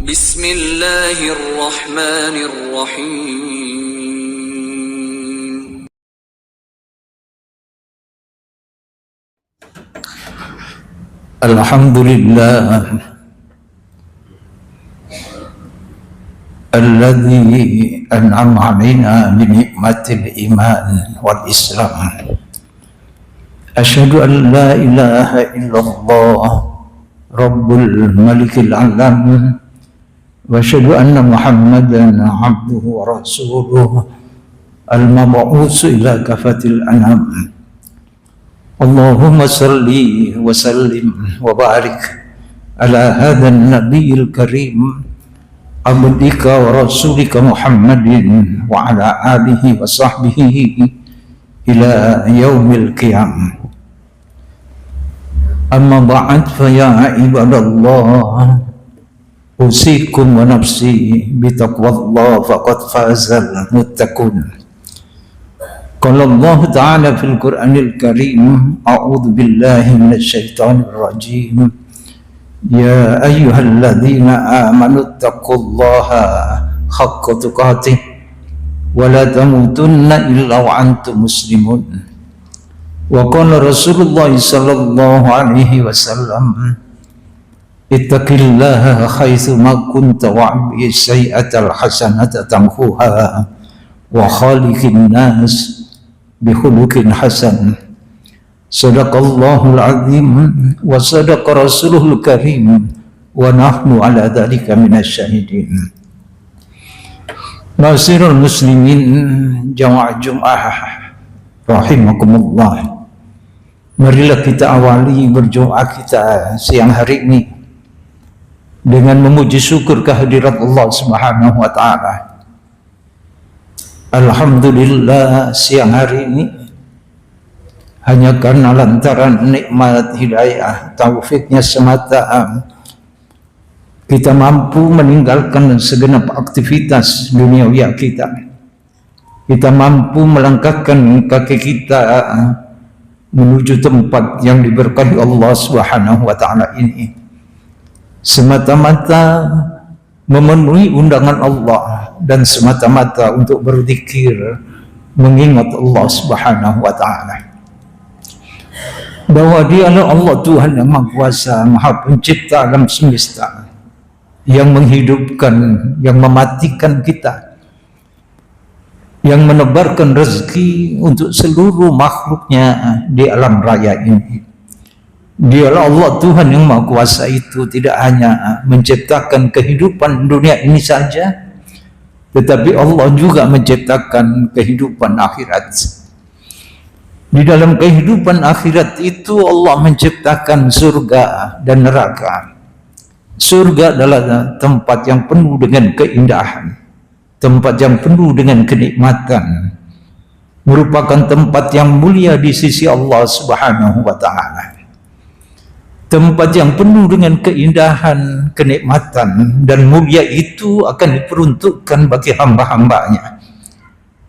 بسم الله الرحمن الرحيم. الحمد لله الذي أنعم علينا بنعمة الإيمان والإسلام. أشهد أن لا إله إلا الله رب الملك العلام، وأشهد أن محمدا عبده ورسوله المبعوث إلى كافة الأنام. اللهم صل وسلم وبارك على هذا النبي الكريم عبدك ورسولك محمد وعلى آله وصحبه إلى يوم القيامة. أما بعد فيا عباد الله، أوصيكم ونفسي بتقوى الله فقد فاز المتقون. قال الله تعالى في القرآن الكريم: أعوذ بالله من الشيطان الرجيم، يا أيها الذين آمنوا اتقوا الله حق تقاته ولا تموتن إلا وأنتم مسلمون. وقال رسول الله صلى الله عليه وسلم: اتق الله حيثما كنت واعمل السيئة الحسنة تمحوها وخالق الناس بخلق حسن. صدق الله العظيم وصدق رسوله الكريم ونحن على ذلك من الشاهدين. Ma'asyiral muslimin jamaah Jumat rahimakumullah, marilah kita awali berdoa kita siang hari ini dengan memuji syukur kehadirat Allah Subhanahu wa taala. Alhamdulillah, siang hari ini hanya karena lantaran nikmat hidayah taufiknya semata kita mampu meninggalkan segenap aktivitas duniawi kita. Kita mampu melangkahkan kaki kita menuju tempat yang diberkahi Allah Subhanahu wa taala ini semata-mata memenuhi undangan Allah dan semata-mata untuk berzikir mengingat Allah Subhanahu wa taala, bahwa Dialah Allah Tuhan yang Maha Kuasa, Maha Pencipta alam semesta, yang menghidupkan, yang mematikan kita, yang menebarkan rezeki untuk seluruh makhluknya di alam raya ini. Dialah Allah Tuhan yang Maha Kuasa itu tidak hanya menciptakan kehidupan dunia ini saja, tetapi Allah juga menciptakan kehidupan akhirat. Di dalam kehidupan akhirat itu Allah menciptakan surga dan neraka. Surga adalah tempat yang penuh dengan keindahan, tempat yang penuh dengan kenikmatan, merupakan tempat yang mulia di sisi Allah Subhanahu wa taala. Tempat yang penuh dengan keindahan, kenikmatan dan mulia itu akan diperuntukkan bagi hamba-hambanya,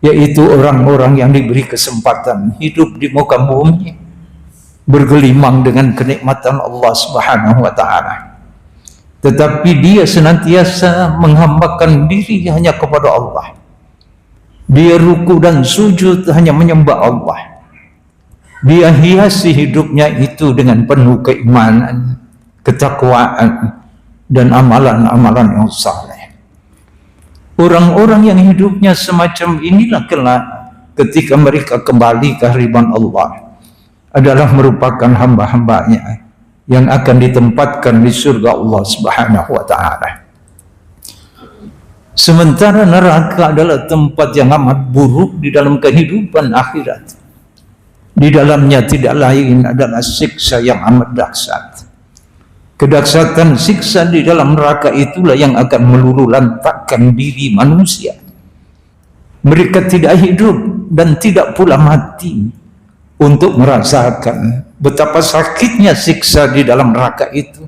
yaitu orang-orang yang diberi kesempatan hidup di muka bumi, bergelimang dengan kenikmatan Allah Subhanahu wa taala. Tetapi dia senantiasa menghambakan diri hanya kepada Allah. Dia ruku dan sujud hanya menyembah Allah. Dia hiasi hidupnya itu dengan penuh keimanan, ketakwaan, dan amalan-amalan yang saleh. Orang-orang yang hidupnya semacam inilah kelak ketika mereka kembali ke hadirat Allah adalah merupakan hamba-hambanya yang akan ditempatkan di surga Allah Subhanahu wa taala. Sementara neraka adalah tempat yang amat buruk di dalam kehidupan akhirat. Di dalamnya tidak lain adalah siksa yang amat dahsyat. Kedahsyatan siksa di dalam neraka itulah yang akan meluluhlantakkan diri manusia. Mereka tidak hidup dan tidak pula mati untuk merasakan betapa sakitnya siksa di dalam neraka itu,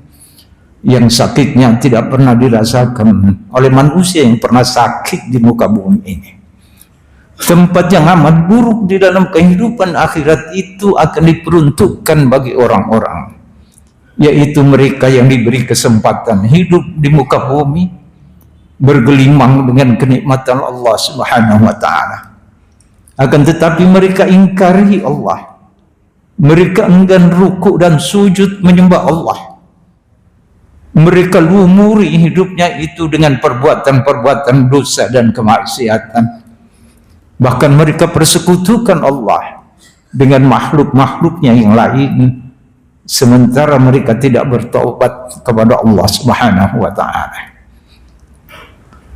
yang sakitnya tidak pernah dirasakan oleh manusia yang pernah sakit di muka bumi ini. Tempat yang amat buruk di dalam kehidupan akhirat itu akan diperuntukkan bagi orang-orang, yaitu mereka yang diberi kesempatan hidup di muka bumi bergelimang dengan kenikmatan Allah Subhanahu wa taala. Akan tetapi mereka ingkari Allah. Mereka enggan rukuk dan sujud menyembah Allah. Mereka lumuri hidupnya itu dengan perbuatan-perbuatan dosa dan kemaksiatan. Bahkan mereka persekutukan Allah dengan makhluk-makhluknya yang lain, sementara mereka tidak bertaubat kepada Allah Subhanahu wa taala.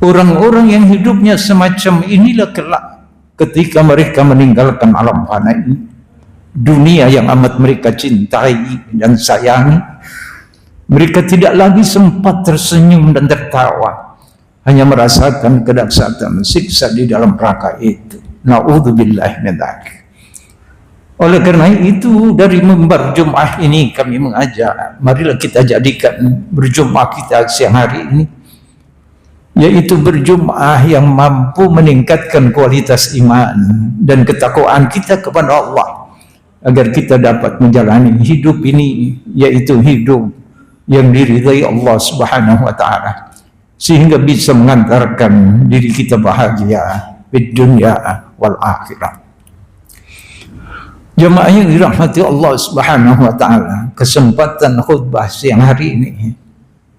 Orang-orang yang hidupnya semacam inilah kelak ketika mereka meninggalkan alam fana ini, dunia yang amat mereka cintai dan sayangi, mereka tidak lagi sempat tersenyum dan tertawa, hanya merasakan kedahsyatan siksa di dalam neraka itu. Na'udzubillah min dzalik. Oleh karena itu, dari mimbar Jumat ini kami mengajak, marilah kita jadikan berjumlah kita siang hari ini, yaitu berjumlah yang mampu meningkatkan kualitas iman dan ketakwaan kita kepada Allah, agar kita dapat menjalani hidup ini, yaitu hidup yang diridhai Allah Subhanahu wa taala, sehingga bisa mengantarkan diri kita bahagia di dunia wal akhirah. Jemaah yang dirahmati Allah Subhanahu wa taala, kesempatan khutbah siang hari ini,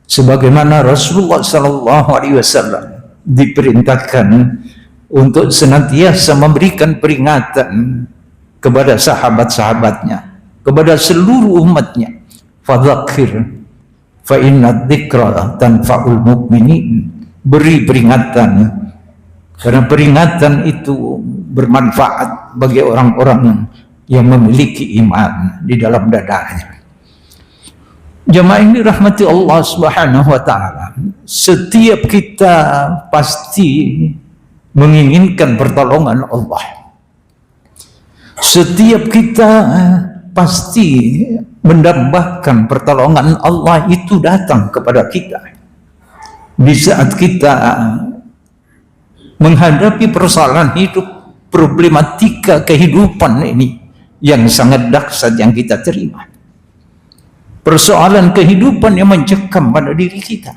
sebagaimana Rasulullah sallallahu alaihi wasallam diperintahkan untuk senantiasa memberikan peringatan kepada sahabat-sahabatnya, kepada seluruh umatnya, fadzakir fa inna dzikra tanfa'ul mu'minin, beri peringatan karena peringatan itu bermanfaat bagi orang-orang yang memiliki iman di dalam dadanya. Jemaah ini rahmati Allah Subhanahu wa taala, setiap kita pasti menginginkan pertolongan Allah. Setiap kita pasti mendambakan pertolongan Allah itu datang kepada kita di saat kita menghadapi persoalan hidup, problematika kehidupan ini yang sangat dahsyat yang kita terima. Persoalan kehidupan yang mencekam pada diri kita.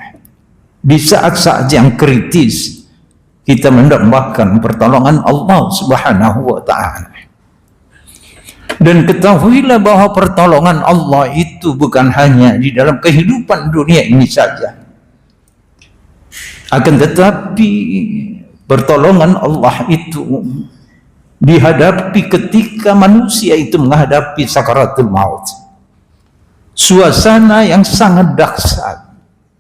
Di saat-saat yang kritis, kita mendambakan pertolongan Allah Subhanahu wa taala. Dan ketahuilah bahwa pertolongan Allah itu bukan hanya di dalam kehidupan dunia ini saja. Akan tetapi pertolongan Allah itu dihadapi ketika manusia itu menghadapi sakaratul maut. Suasana yang sangat dahsyat,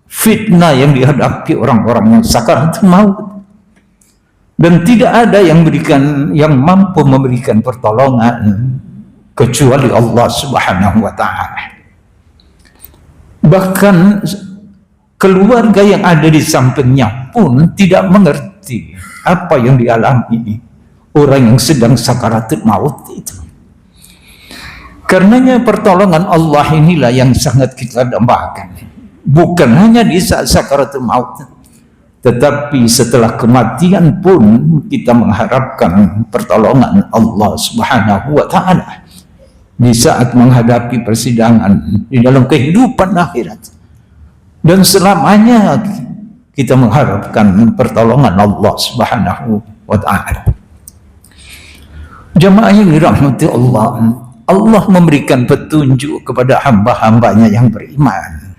fitnah yang dihadapi orang-orang yang sakaratul maut, dan tidak ada yang mampu memberikan pertolongan kecuali Allah Subhanahu wa taala. Bahkan keluarga yang ada di sampingnya pun tidak mengerti apa yang dialami orang yang sedang sakaratul maut itu. Karenanya pertolongan Allah inilah yang sangat kita dambakan, bukan hanya di saat sakaratul maut, tetapi setelah kematian pun kita mengharapkan pertolongan Allah Subhanahu wa taala di saat menghadapi persidangan di dalam kehidupan akhirat. Dan selamanya kita mengharapkan pertolongan Allah Subhanahu wa taala. Jemaah yang dirahmati Allah, Allah memberikan petunjuk kepada hamba-hambanya yang beriman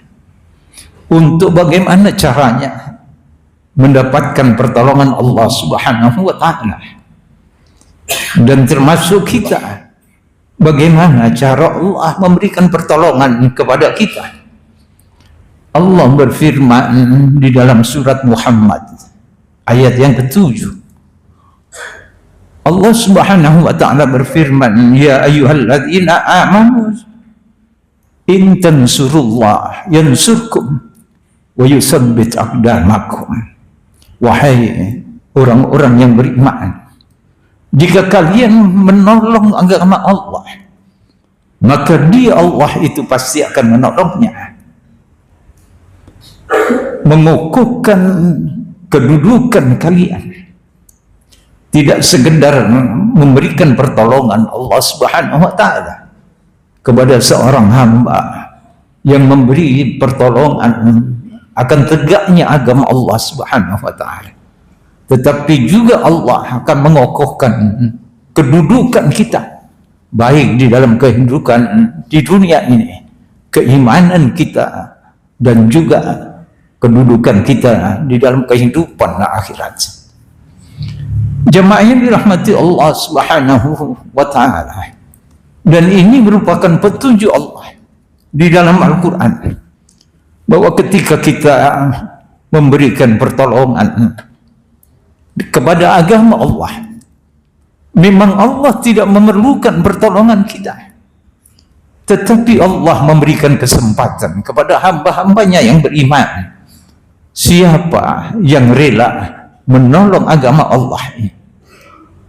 untuk bagaimana caranya mendapatkan pertolongan Allah Subhanahu wa taala. Dan termasuk kita, bagaimana cara Allah memberikan pertolongan kepada kita. Allah berfirman di dalam surat Muhammad ayat yang ke-7. Allah Subhanahu wa taala berfirman, ya ayyuhalladzina amanu in tansurullah yansurkum wa yusabbit aqdamakum. Wahai orang-orang yang beriman, jika kalian menolong agama Allah, maka Dia Allah itu pasti akan menolongnya, mengukuhkan kedudukan kalian. Tidak sekedar memberikan pertolongan Allah Subhanahu wa taala kepada seorang hamba yang memberi pertolongan akan tegaknya agama Allah Subhanahu wa taala. Tetapi juga Allah akan mengokohkan kedudukan kita, baik di dalam kehidupan di dunia ini, keimanan kita, dan juga kedudukan kita di dalam kehidupan akhirat. Jemaah yang dirahmati Allah Subhanahu wa taala, dan ini merupakan petunjuk Allah di dalam Al-Quran, bahwa ketika kita memberikan pertolongan kepada agama Allah, memang Allah tidak memerlukan pertolongan kita, tetapi Allah memberikan kesempatan kepada hamba-hambanya yang beriman. Siapa yang rela menolong agama Allah ini,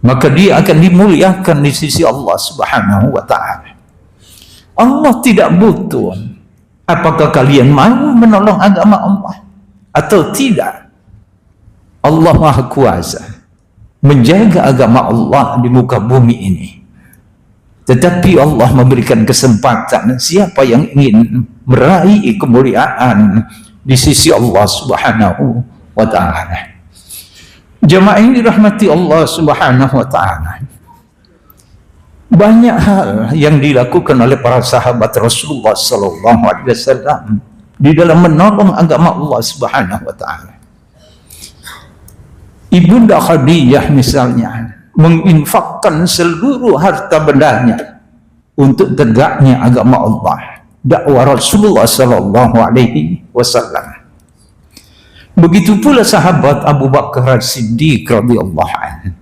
maka dia akan dimuliakan di sisi Allah Subhanahu wa ta'ala. Allah tidak butuh apakah kalian mau menolong agama Allah atau tidak. Allah Maha Kuasa menjaga agama Allah di muka bumi ini. Tetapi Allah memberikan kesempatan siapa yang ingin meraih kemuliaan di sisi Allah Subhanahu wa ta'ala. Jemaah yang dirahmati Allah Subhanahu wa ta'ala, banyak hal yang dilakukan oleh para sahabat Rasulullah sallallahu alaihi wasallam di dalam menolong agama Allah Subhanahu wa ta'ala. Ibunda Khadijah misalnya menginfakkan seluruh harta bendanya untuk tegaknya agama Allah, dakwah Rasulullah sallallahu alaihi wasallam. Begitu pula sahabat Abu Bakar As-Siddiq radhiyallahu anhu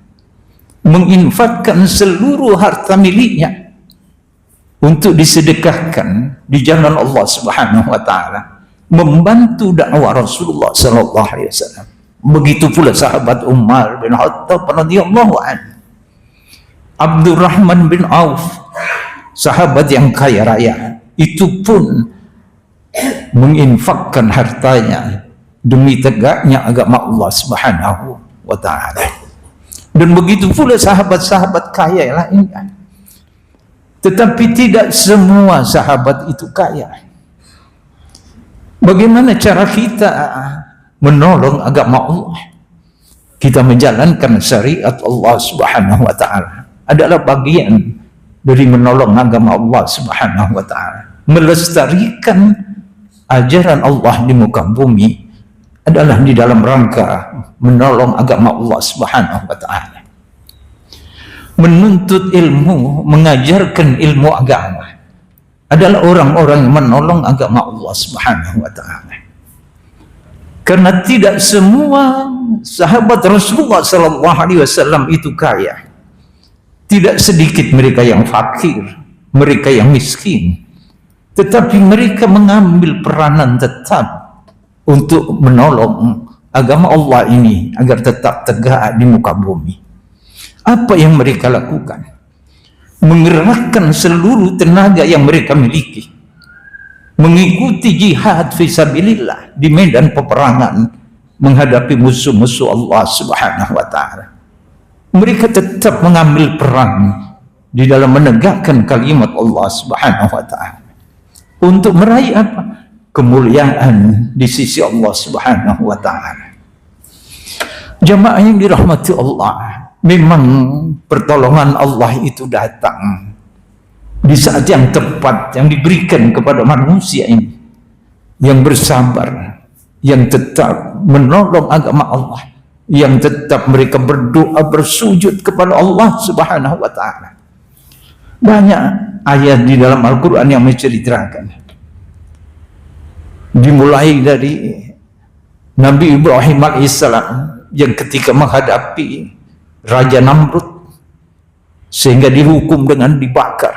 menginfakkan seluruh harta miliknya untuk disedekahkan di jalan Allah Subhanahu wa taala, membantu dakwah Rasulullah sallallahu alaihi wasallam. Begitu pula sahabat Umar bin Khattab radhiyallahu anhu, Abdurrahman bin Auf, sahabat yang kaya raya, itu pun menginfakkan hartanya demi tegaknya agama Allah Subhanahu wa ta'ala. Dan begitu pula sahabat-sahabat kaya lainnya. Tetapi tidak semua sahabat itu kaya. Bagaimana cara kita menolong agama Allah? Kita menjalankan syariat Allah Subhanahu wa ta'ala adalah bagian dari menolong agama Allah Subhanahu wa ta'ala. Melestarikan ajaran Allah di muka bumi adalah di dalam rangka menolong agama Allah Subhanahu wa ta'ala. Menuntut ilmu, mengajarkan ilmu agama adalah orang-orang yang menolong agama Allah Subhanahu wa ta'ala. Karena tidak semua sahabat Rasulullah sallallahu alaihi wasallam itu kaya. Tidak sedikit mereka yang fakir, mereka yang miskin, tetapi mereka mengambil peranan tetap untuk menolong agama Allah ini agar tetap tegak di muka bumi. Apa yang mereka lakukan? Mengerahkan seluruh tenaga yang mereka miliki, mengikuti jihad fisabilillah di medan peperangan menghadapi musuh-musuh Allah Subhanahu wa ta'ala. Mereka tetap mengambil peran di dalam menegakkan kalimat Allah Subhanahu wa ta'ala untuk meraih apa? Kemuliaan di sisi Allah Subhanahu wa ta'ala. Jemaah yang dirahmati Allah, memang pertolongan Allah itu datang di saat yang tepat yang diberikan kepada manusia ini, yang bersabar, yang tetap menolong agama Allah, yang tetap mereka berdoa bersujud kepada Allah Subhanahu wa ta'ala. Banyak ayat di dalam Al-Quran yang menceritakan, dimulai dari Nabi Ibrahim alaihissalam yang ketika menghadapi Raja Namrud sehingga dihukum dengan dibakar.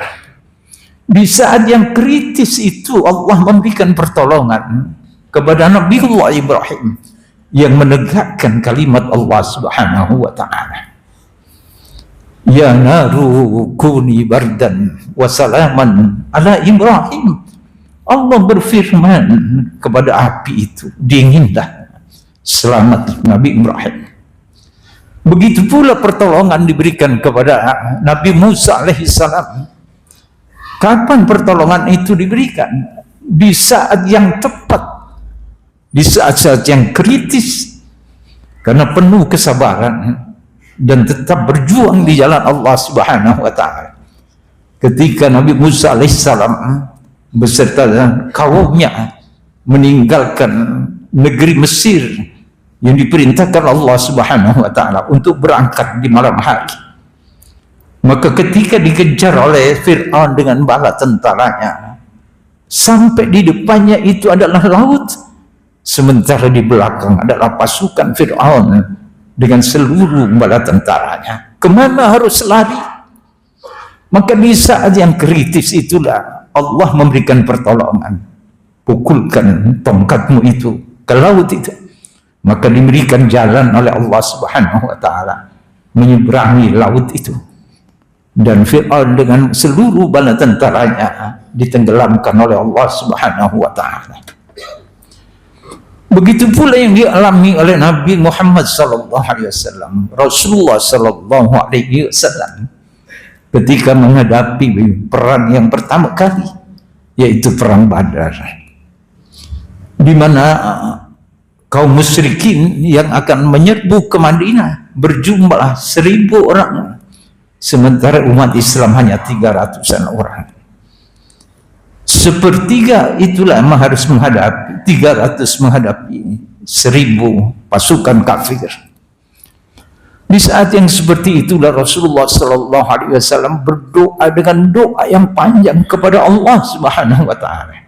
Di saat yang kritis itu Allah memberikan pertolongan kepada Nabiullah Ibrahim yang menegakkan kalimat Allah Subhanahu wa ta'ala. Ya naru kuni bardan wa salaman ala Ibrahim. Allah berfirman kepada api itu, dinginlah, selamat Nabi Ibrahim. Begitu pula pertolongan diberikan kepada Nabi Musa alaihissalam. Kapan pertolongan itu diberikan? Di saat yang tepat di saat-saat yang kritis, karena penuh kesabaran dan tetap berjuang di jalan Allah Subhanahu wa taala. Ketika Nabi Musa alaihissalam beserta kaumnya meninggalkan negeri Mesir yang diperintahkan Allah Subhanahu wa taala untuk berangkat di malam hari, maka ketika dikejar oleh Fir'aun dengan bala tentaranya, sampai di depannya itu adalah laut, sementara di belakang adalah pasukan Fir'aun dengan seluruh bala tentaranya. Kemana harus lari? Maka di saat yang kritis itulah Allah memberikan pertolongan. Pukulkan tongkatmu itu ke laut itu, maka diberikan jalan oleh Allah Subhanahu wa taala menyeberangi laut itu, dan Fir'aun dengan seluruh bala tentaranya ditenggelamkan oleh Allah Subhanahu wa taala. Begitu pula yang dialami oleh Nabi Muhammad sallallahu alaihi wasallam, Rasulullah sallallahu alaihi wasallam, ketika menghadapi perang yang pertama kali, yaitu perang Badar, di mana kaum musyrikin yang akan menyerbu ke Madinah berjumlah 1000 orang, sementara umat Islam hanya 300-an orang. Sepertiga itulah yang harus menghadapi 300 menghadapi 1000 pasukan kafir. Di saat yang seperti itulah Rasulullah sallallahu alaihi wasallam berdoa dengan doa yang panjang kepada Allah Subhanahu wa taala,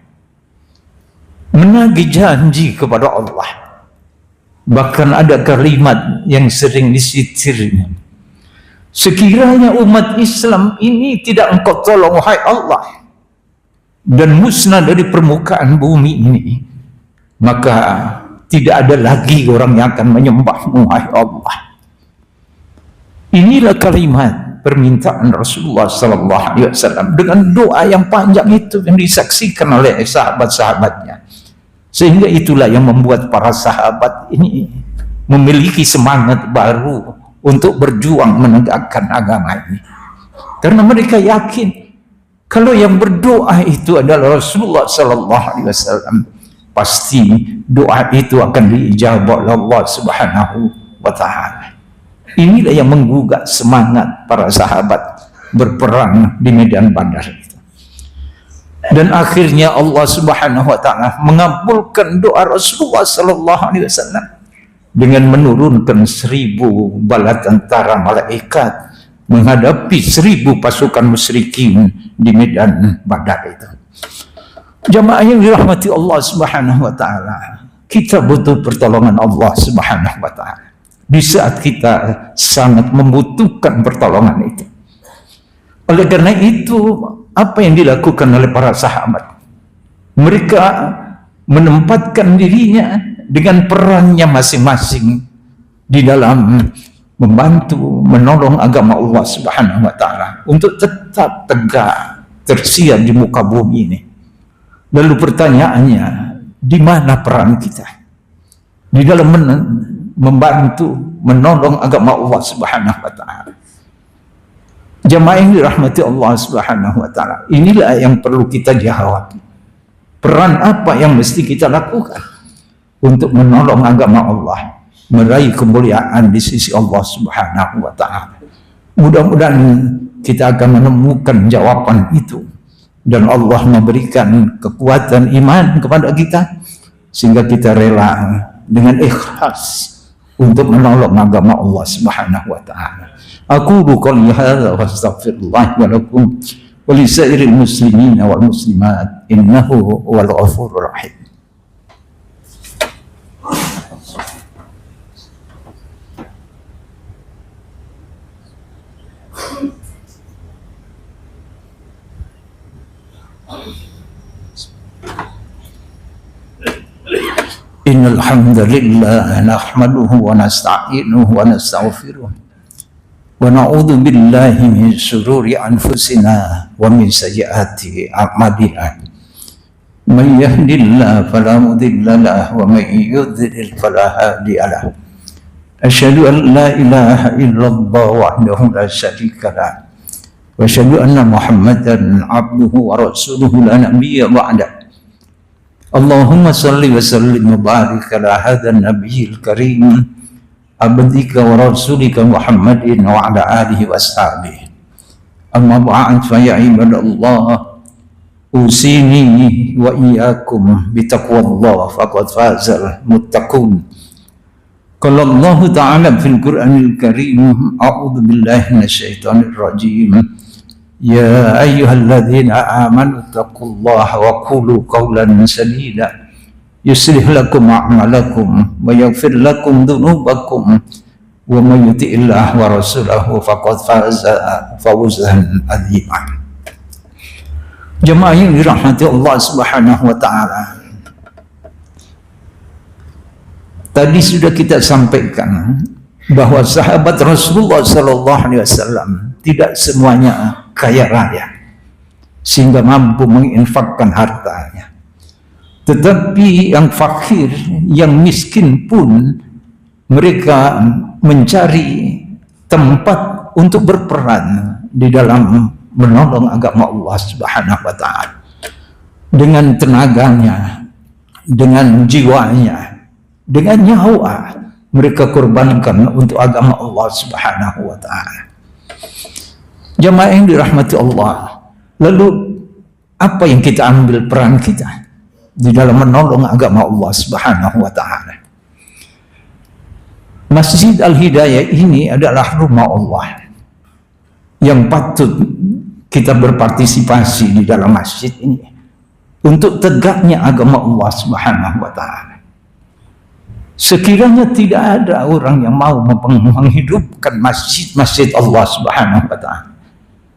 menagih janji kepada Allah. Bahkan ada kalimat yang sering disitirnya, sekiranya umat Islam ini tidak engkau tolong wahai Allah dan musnah dari permukaan bumi ini, maka tidak ada lagi orang yang akan menyembahmu wahai Allah. Inilah kalimat permintaan Rasulullah sallallahu alaihi wasallam dengan doa yang panjang itu yang disaksikan oleh sahabat-sahabatnya. Sehingga itulah yang membuat para sahabat ini memiliki semangat baru untuk berjuang menegakkan agama ini. Karena mereka yakin kalau yang berdoa itu adalah Rasulullah sallallahu alaihi wasallam, pasti doa itu akan diijabah oleh Allah Subhanahu wa taala. Inilah yang menggugah semangat para sahabat berperang di medan Badar itu. Dan akhirnya Allah Subhanahu wa taala mengabulkan doa Rasulullah sallallahu alaihi wasallam dengan menurunkan 1000 bala tentara malaikat menghadapi 1000 pasukan musyrikin di medan Badar itu. Jamaah yang dirahmati Allah Subhanahu wa taala, kita butuh pertolongan Allah Subhanahu wa taala di saat kita sangat membutuhkan pertolongan itu. Oleh karena itu, apa yang dilakukan oleh para sahabat? Mereka menempatkan dirinya dengan perannya masing-masing di dalam membantu menolong agama Allah Subhanahu wa taala untuk tetap tegak tersiar di muka bumi ini. Lalu pertanyaannya, di mana peran kita di dalam membantu menolong agama Allah Subhanahu wa taala? Jamaah yang dirahmati Allah Subhanahu wa taala, inilah yang perlu kita jawab. Peran apa yang mesti kita lakukan untuk menolong agama Allah, meraih kemuliaan di sisi Allah Subhanahu wa taala? Mudah-mudahan kita akan menemukan jawaban itu dan Allah memberikan kekuatan iman kepada kita sehingga kita rela dengan ikhlas untuk menolong agama Allah Subhanahu wa taala. Aqulu qouli hadza wa astaghfirullah wa lakum wa li sairil muslimin wal muslimat innahu huwal ghafurur rahim. Innal hamdalillah nahmaduhu wa nasta'inuhu wa nastaghfiruh wa na'udzu billahi min shururi anfusina wa min sayyiati a'malina. May yahdihillahu fala mudilla lahu wa may yudlil fala hadiya lahu. Asyhadu an la ilaha illallah wahdahu la syarika lahu wa asyhadu anna Muhammadan abduhu wa rasuluhu la nabiyya ba'da. Allahumma salli wa sallim wa barik ala hadha an-nabiyil karim abdika wa rasulika Muhammadin wa ala alihi wa ashabihi. Amma ba'd, fa ya ibadallah, usini wa iyyakum bi taqwallah faqad fazal muttaqun. Qala Allah ta'ala fil Qur'anil Karim, a'udzu billahi minasyaitonir rajim. Ya ayyuhalladzina amanu taqullaha wa qulu qawlan sadida yuslih lakum a'malakum wa yaghfir lakum dhunubakum wa may yuti'illah wa rasulahu faqad faza fawzan 'azima. Jemaah yang dirahmati Allah Subhanahu wa taala, tadi sudah kita sampaikan bahwa sahabat Rasulullah sallallahu alaihi wasallam tidak semuanya kaya raya sehingga mampu menginfakkan hartanya. Tetapi yang fakir, yang miskin pun mereka mencari tempat untuk berperan di dalam menolong agama Allah Subhanahu wa taala. Dengan tenaganya, dengan jiwanya, dengan nyawa mereka korbankan untuk agama Allah Subhanahu wa taala. Jemaah yang dirahmati Allah, lalu apa yang kita ambil peran kita di dalam menolong agama Allah Subhanahu wa taala? Masjid Al-Hidayah ini adalah rumah Allah yang patut kita berpartisipasi di dalam masjid ini untuk tegaknya agama Allah Subhanahu wa taala. Sekiranya tidak ada orang yang mau menghidupkan masjid-masjid Allah Subhanahu wa taala,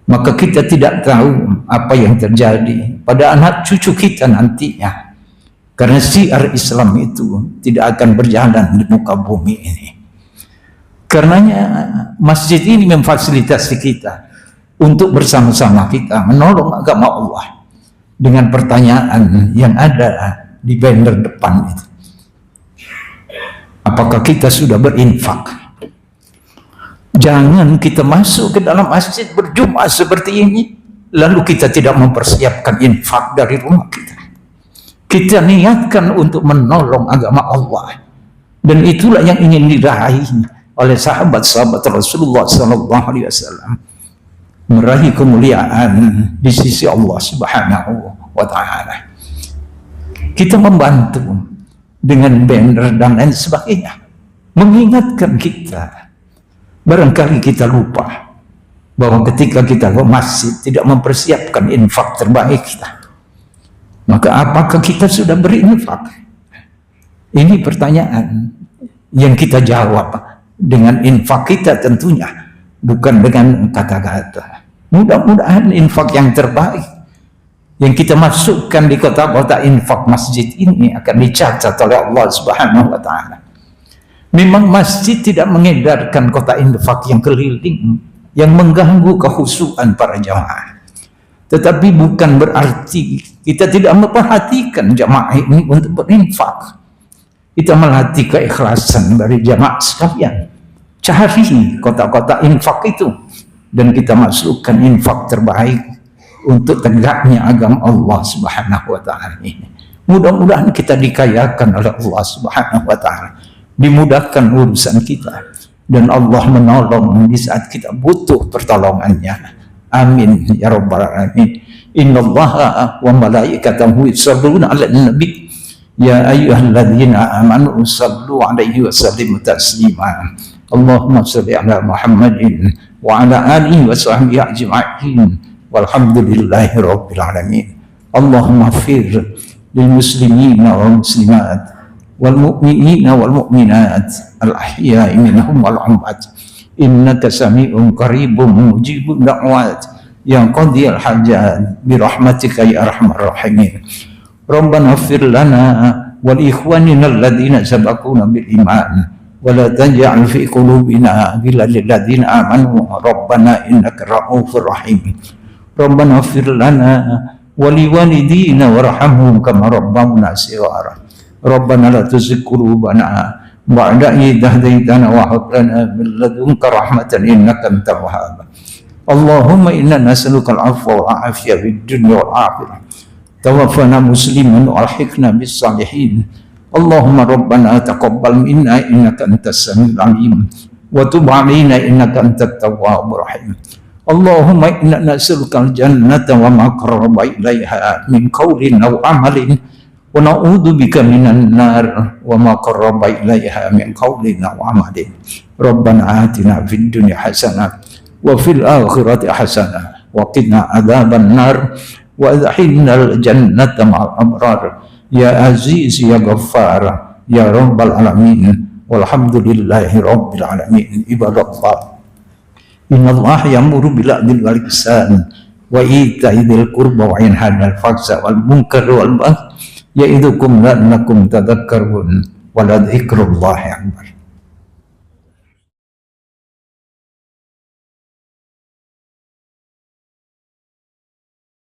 maka kita tidak tahu apa yang terjadi pada anak cucu kita nantinya. Karena syiar Islam itu tidak akan berjalan di muka bumi ini. Karenanya masjid ini memfasilitasi kita untuk bersama-sama kita menolong agama Allah dengan pertanyaan yang ada di banner depan itu. Apakah kita sudah berinfak? Jangan kita masuk ke dalam masjid berjumlah seperti ini lalu kita tidak mempersiapkan infak dari rumah kita. Kita niatkan untuk menolong agama Allah, dan itulah yang ingin diraih oleh sahabat-sahabat Rasulullah sallallahu alaihi wasallam, meraih kemuliaan di sisi Allah Subhanahu wa taala. Kita membantu dengan banner dan lain sebagainya, mengingatkan kita. Barangkali kita lupa bahwa ketika kita ke masjid tidak mempersiapkan infak terbaik kita, maka apakah kita sudah berinfak? Ini pertanyaan yang kita jawab dengan infak kita tentunya, bukan dengan kata-kata. Mudah-mudahan infak yang terbaik yang kita masukkan di kota-kota infak masjid ini akan dicatat oleh Allah Subhanahu wa taala. Memang masjid tidak mengedarkan kota infak yang keliling yang mengganggu kekhusyuan para jamaah. Tetapi bukan berarti kita tidak memperhatikan jamaah ini untuk berinfak. Kita melatih keikhlasan dari jamaah sekalian. Cari kota-kota infak itu dan kita masukkan infak terbaik untuk tegaknya agama Allah Subhanahu wa taala ini. Mudah-mudahan kita dikayakan oleh Allah Subhanahu wa taala, dimudahkan urusan kita, dan Allah menolong di saat kita butuh pertolongannya. Amin ya rabbal alamin. Innallaha wa malaikatahu yusholluna 'alan nabi ya ayyuhalladzina amanu shallu 'alaihi wa sallimu taslima. Allahumma shalli 'ala Muhammadin wa 'ala alihi wa sahbihi ajma'in walhamdulillahi rabbil alamin. Allahumma ighfir lil muslimina wal muslimat wal mu'minina wal mu'minat al ahya'i minhum wal amwat innaka sami'un qaribun mujibud da'wat ya qadiyal hajat bi rahmatika ya arhamar rahimin. Rabbana ighfir lana wal ikhwanina alladhina sabaquna bil iman wa la taj'al fi qulubina ghillan lil ladzina amanu rabbana innaka ra'ufur rahim. Rabbana ighfir lana wa liwalidina warhamhum kama rabbawna shighara. Rabbana la tuzigh qulubana ba'da idh hadaytana wa hab lana min ladunka rahmatan innaka antal wahhab. Allahumma inna nas'aluka al-'afwa wal 'afiyah fid dunya wal akhirah. tawaffana musliman wa alhiqna bis salihin. Allahumma rabbana taqabbal minna innaka antas samiul alim wa tub alaina innaka antat tawwabur rahim. Allahumma inna nas'aluka al-jannata wa ma qarraba ilaiha min qawlin aw amalin wa na'udzu bika minan nar wa ma qarraba ilaiha min qawlin aw amalin. Rabbana atina fid dunya hasanah wa fil akhirati hasanah wa qina adzaban nar wa adkhilnal jannata ma'al abrar. Ya Aziz ya Ghaffar ya Rabbal alamin. Walhamdulillahi rabbil alamin. Ibadallah, innallaha ya'muru bil 'adli wal ihsan wa ita'i dzil qurba wa yanha 'anil fahsya'i wal munkari wal baghi ya'idukum la'allakum tadhakkarun wa la dzikrullahi akbar.